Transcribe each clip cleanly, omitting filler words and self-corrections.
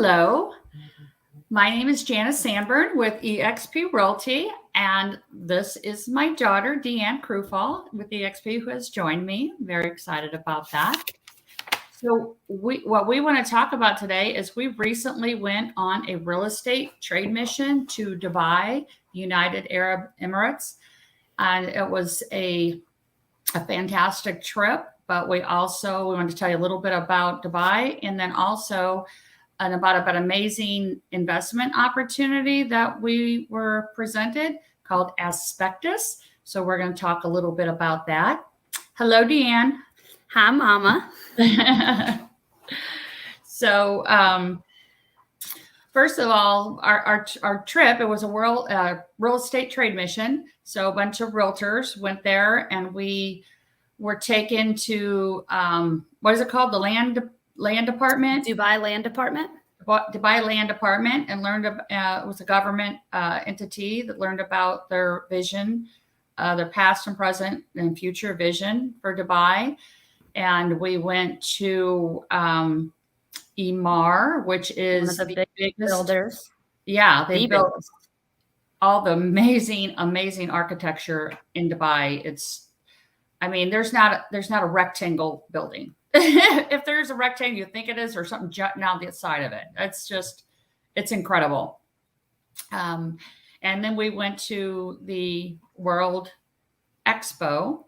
Hello, my name is Janice Sandburn with eXp Realty, and this is my daughter, Deanne Krufall with eXp, who has joined me. I'm very excited about that. So what we want to talk about today is we recently went on a real estate trade mission to Dubai, United Arab Emirates, and it was a fantastic trip. But we want to tell you a little bit about Dubai, and then also about an amazing investment opportunity that we were presented called Aspectus. So we're going to talk a little bit about that. Hello, Deanne. Hi, Mama. So, first of all, our trip, it was a real estate trade mission. So a bunch of realtors went there, and we were taken to, what is it called? The land department? Dubai Land Department. Dubai Land Department, and learned it was a government entity that learned about their vision, their past and present and future vision for Dubai. And we went to Emaar, which is one of the biggest builders. Yeah, they built all the amazing architecture in Dubai. There's not a rectangle building. If there's a rectangle, you think it is, or something jutting out the side of it. It's incredible. And then we went to the World Expo,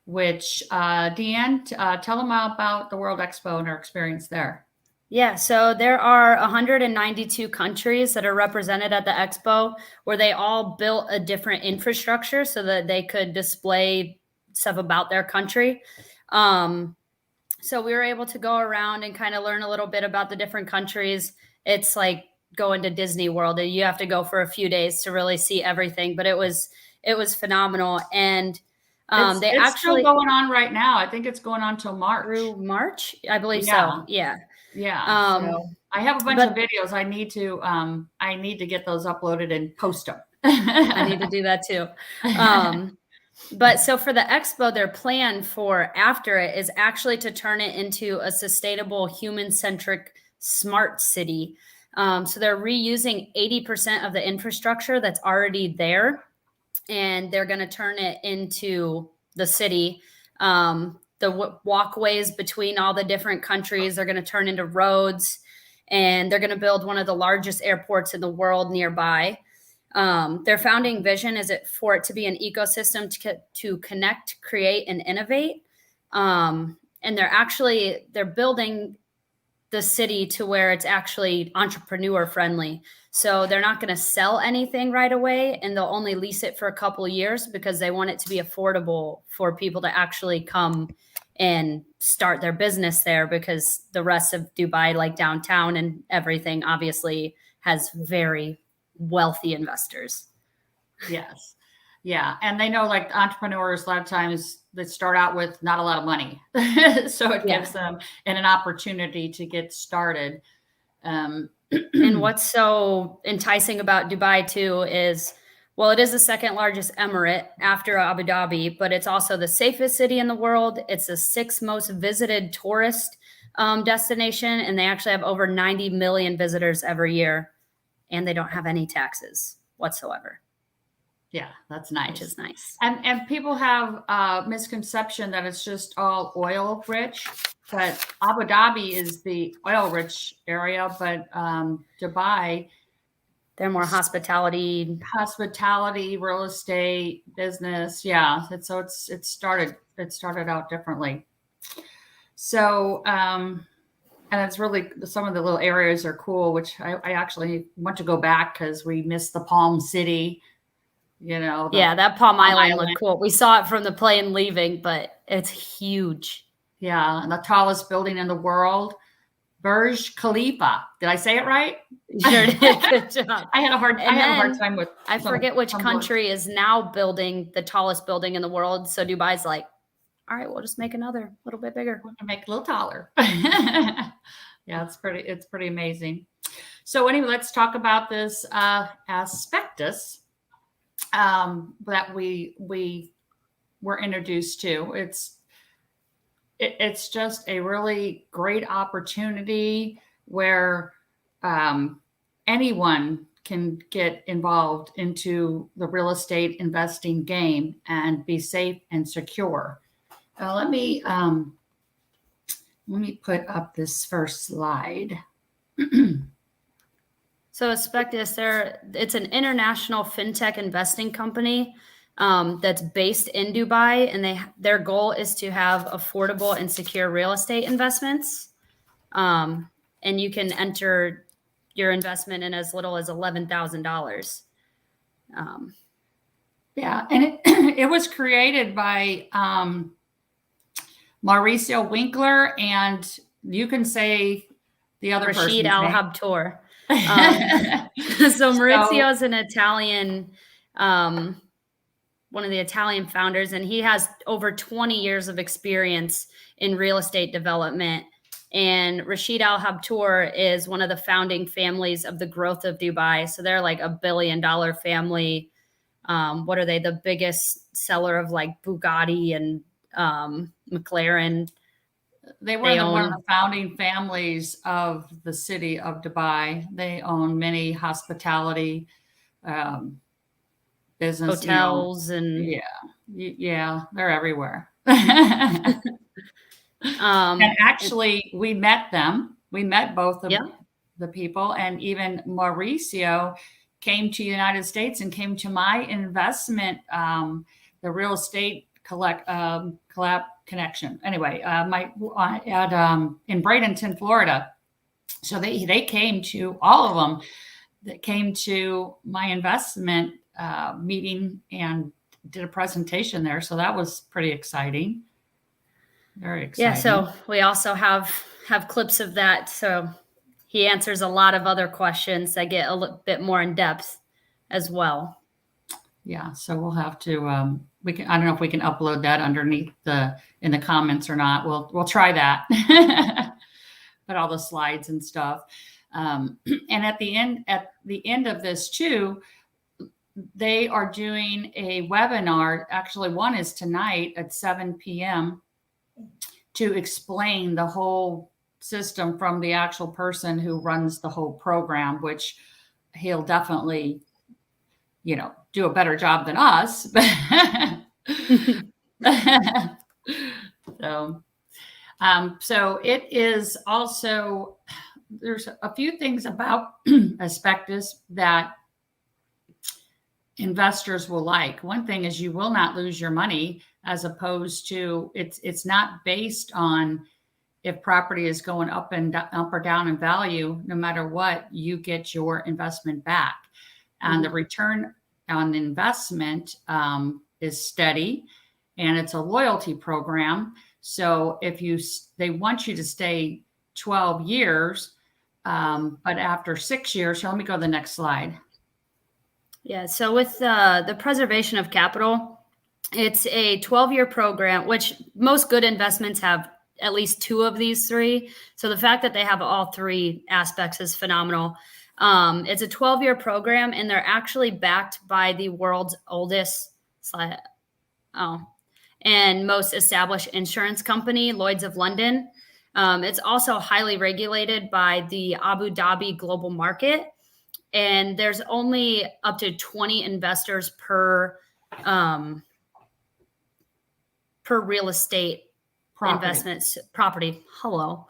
which Deanne, tell them about the World Expo and our experience there. Yeah, so there are 192 countries that are represented at the expo, where they all built a different infrastructure so that they could display stuff about their country. So we were able to go around and kind of learn a little bit about the different countries. It's like going to Disney World, and you have to go for a few days to really see everything, but it was phenomenal. And it's still going on right now. I think it's going on till March. Through March, I believe. So. Yeah. So I have a bunch of videos. I need to get those uploaded and post them. I need to do that too. But so for the expo, their plan for after it is actually to turn it into a sustainable, human-centric, smart city. So they're reusing 80% of the infrastructure that's already there, and they're going to turn it into the city. The walkways between all the different countries are going to turn into roads, and they're going to build one of the largest airports in the world nearby. Their founding vision is for it to be an ecosystem to connect, create, and innovate. And they're building the city to where it's actually entrepreneur friendly. So they're not going to sell anything right away, and they'll only lease it for a couple of years because they want it to be affordable for people to actually come and start their business there, because the rest of Dubai, like downtown and everything, obviously has very wealthy investors. Yes. Yeah. And they know, like, entrepreneurs, a lot of times they start out with not a lot of money. So it gives them an opportunity to get started. And what's so enticing about Dubai too is, well, it is the second largest emirate after Abu Dhabi, but it's also the safest city in the world. It's the 6th most visited tourist destination, and they actually have over 90 million visitors every year. And they don't have any taxes whatsoever. Yeah, that's nice. Which is nice. And people have a misconception that it's just all oil rich, but Abu Dhabi is the oil rich area, but Dubai, they're more hospitality, real estate, business. Yeah. So it started out differently. So, and it's really, some of the little areas are cool, which I actually want to go back because we missed the Palm City, that Palm Island looked cool. We saw it from the plane leaving, but it's huge. Yeah. And the tallest building in the world, Burj Khalifa. Did I say it right? Sure did. Good job. I had a hard time with. I forget which country is now building the tallest building in the world. So Dubai's like, all right, we'll just make another a little bit bigger. We'll make it a little taller. Yeah, it's pretty amazing. So anyway, let's talk about this Aspectus that we were introduced to. It's just a really great opportunity where anyone can get involved into the real estate investing game and be safe and secure. Let me put up this first slide. So Aspectus, it's an international fintech investing company that's based in Dubai, and their goal is to have affordable and secure real estate investments. And you can enter your investment in as little as $11,000. Yeah, and it was created by Mauricio Winkler, and you can say the other Rashid person's Al name. Habtoor. So Maurizio is an Italian, one of the Italian founders, and he has over 20 years of experience in real estate development. And Rashid Al Habtoor is one of the founding families of the growth of Dubai. So they're like $1 billion family. What are they? The biggest seller of like Bugatti and McLaren. They were one of the founding families of the city of Dubai. They own many hospitality business, hotels, and yeah, they're everywhere. And actually, we met them. We met both of the people, and even Mauricio came to the United States and came to my investment, the real estate collab connection. Anyway, in Bradenton, Florida. So they came to, all of them that came to my investment meeting and did a presentation there. So that was pretty exciting. Very exciting. Yeah. So we also have clips of that. So he answers a lot of other questions that get a little bit more in depth as well. Yeah. So we'll have to, I don't know if we can upload that underneath in the comments or not. We'll try that. Put all the slides and stuff. And at the end of this too, they are doing a webinar. Actually, one is tonight at 7 p.m. to explain the whole system from the actual person who runs the whole program, which he'll definitely, do a better job than us. So it is also, there's a few things about Aspectus that investors will like. One thing is you will not lose your money, as opposed to it's not based on if property is going up or down in value. No matter what, you get your investment back. And the return on investment is steady, and it's a loyalty program. So they want you to stay 12 years, but after 6 years, so let me go to the next slide. Yeah. So with the preservation of capital, it's a 12-year program, which most good investments have at least 2 of these 3. So the fact that they have all 3 aspects is phenomenal. It's a 12-year program, and they're actually backed by the world's oldest and most established insurance company, Lloyd's of London. It's also highly regulated by the Abu Dhabi global market, and there's only up to 20 investors per real estate investments property. Hello.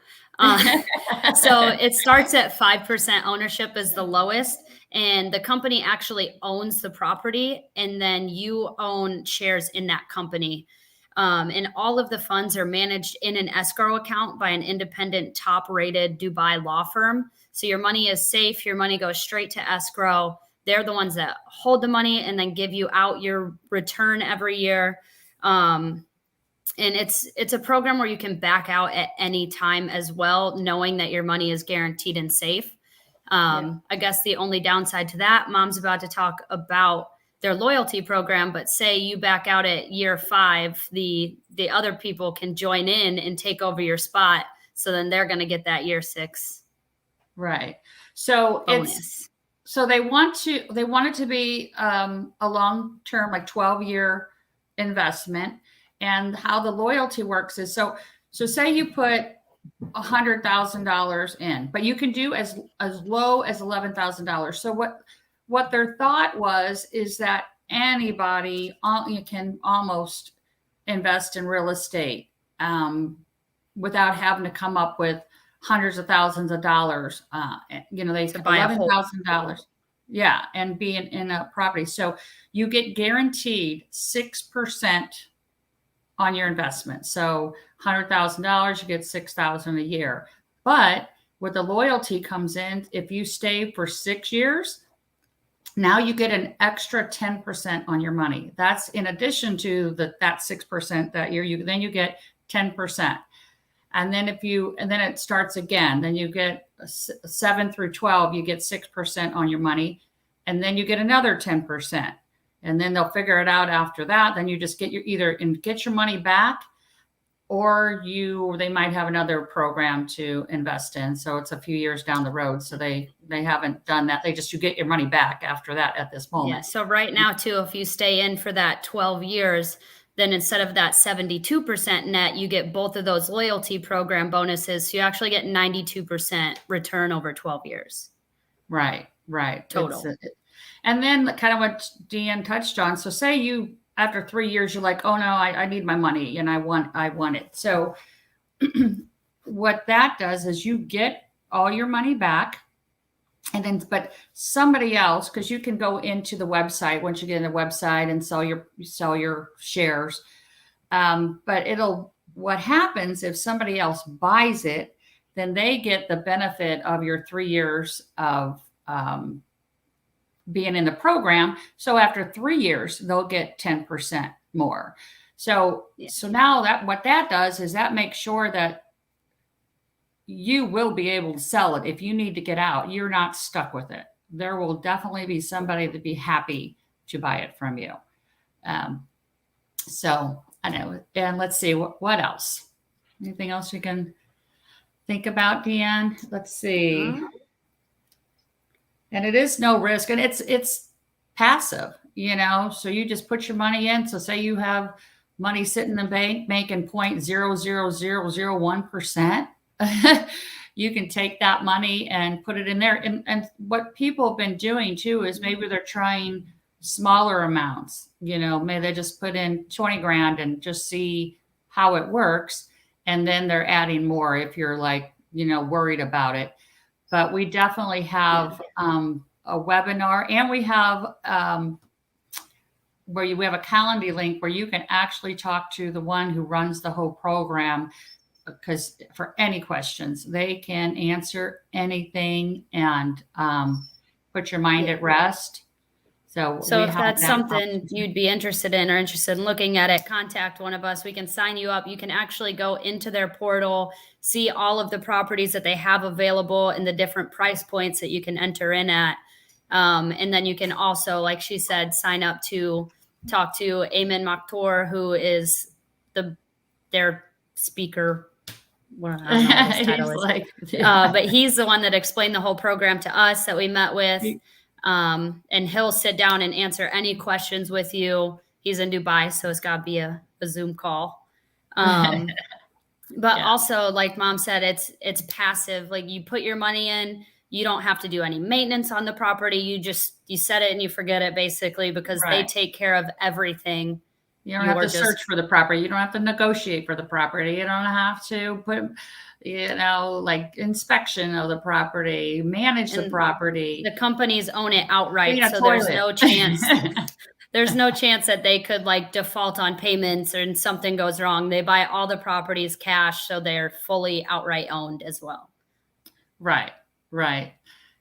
So it starts at 5% ownership is the lowest, and the company actually owns the property, and then you own shares in that company. And all of the funds are managed in an escrow account by an independent top-rated Dubai law firm. So your money is safe. Your money goes straight to escrow. They're the ones that hold the money and then give you out your return every year. And it's a program where you can back out at any time as well, knowing that your money is guaranteed and safe. I guess the only downside to that, Mom's about to talk about their loyalty program, but say you back out at year 5, the other people can join in and take over your spot. So then they're going to get that year 6. Right. So bonus. They want it to be a long-term, like 12-year investment. And how the loyalty works is, so say you put $100,000 in, but you can do as low as $11,000. So what their thought is that anybody you can almost invest in real estate without having to come up with hundreds of thousands of dollars. They To buy a whole $11,000. Yeah, and be in a property. So you get guaranteed 6% on your investment. So $100,000, you get 6,000 a year. But with the loyalty comes in, if you stay for 6 years, now you get an extra 10% on your money. That's in addition to that 6% that year. Then you get 10%. And then then it starts again. Then you get 7 through 12, you get 6% on your money. And then you get another 10%. And then they'll figure it out after that. Then you just get get your money back, or they might have another program to invest in. So it's a few years down the road. So they haven't done that. You get your money back after that at this moment. Yeah. So right now too, if you stay in for that 12 years, then instead of that 72% net, you get both of those loyalty program bonuses. So you actually get 92% return over 12 years. Right. Total. And then kind of what Deanne touched on. So say you, after 3 years, you're like, oh no, I need my money and I want it. So what that does is you get all your money back. And then, but somebody else, because you can go into the website once you get in the website and sell your shares. But what happens if somebody else buys it, then they get the benefit of your 3 years of being in the program. So after 3 years, they'll get 10% more. So now what that does is that makes sure that you will be able to sell it. If you need to get out, you're not stuck with it. There will definitely be somebody that'd be happy to buy it from you. So I know. And let's see, what else? Anything else you can think about, Deanne? Let's see. And it is no risk, and it's passive, so you just put your money in. So say you have money sitting in the bank making 0.00001%. You can take that money and put it in there. And what people have been doing too is maybe they're trying smaller amounts, maybe they just put in 20 grand and just see how it works. And then they're adding more if you're worried about it. But we definitely have a webinar, and we have we have a Calendly link where you can actually talk to the one who runs the whole program, because for any questions, they can answer anything and put your mind at rest. So if that's something you'd be interested in or interested in looking at it, contact one of us. We can sign you up. You can actually go into their portal, see all of the properties that they have available and the different price points that you can enter in at. And then you can also, like she said, sign up to talk to Ayman Maktour, who is their speaker. Well, I don't know what his title is. But he's the one that explained the whole program to us that we met with. And he'll sit down and answer any questions with you. He's in Dubai, so it's got to be a Zoom call. But also, like Mom said, it's passive. Like you put your money in, you don't have to do any maintenance on the property. You set it and you forget it, basically, because they take care of everything. You don't have to search for the property. You don't have to negotiate for the property. You don't have to put, inspection of the property, manage the property. The companies own it outright. So there's no chance. There's no chance that they could default on payments and something goes wrong. They buy all the properties cash. So they're fully outright owned as well. Right.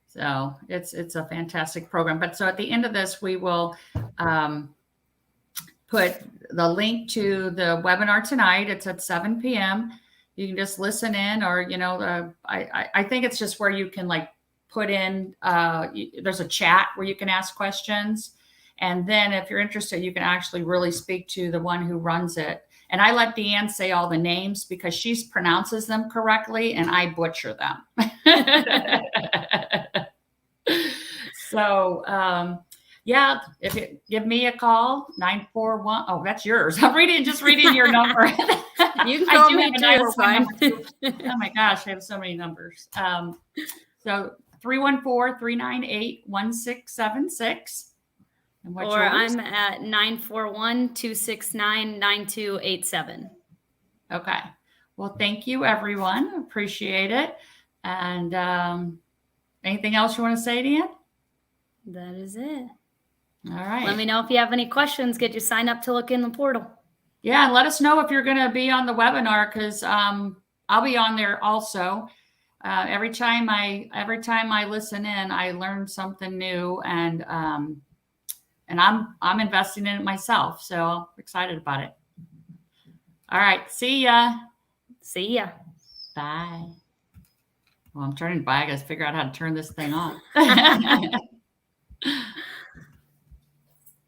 So it's a fantastic program. But so at the end of this, we will, put the link to the webinar tonight. It's at 7 p.m. You can just listen in, or, I think it's just where you can put in, there's a chat where you can ask questions. And then if you're interested, you can actually really speak to the one who runs it. And I let Deanne say all the names because she pronounces them correctly and I butcher them. So, if you give me a call, 941. Oh, that's yours. I'm just reading your number. You can I call do me have a too. It's 911 fine. number too. Oh my gosh, I have so many numbers. So 314-398-1676. And what's Or yours? I'm at 941-269-9287. Okay. Well, thank you, everyone. Appreciate it. And anything else you want to say, Dan? That is it. All right. Let me know if you have any questions. Get you signed up to look in the portal. Yeah, and let us know if you're going to be on the webinar, because I'll be on there also. Every time I listen in, I learn something new, and I'm investing in it myself. So I'm excited about it. All right. See ya. See ya. Bye. Well, I'm turning bye. I got to figure out how to turn this thing off.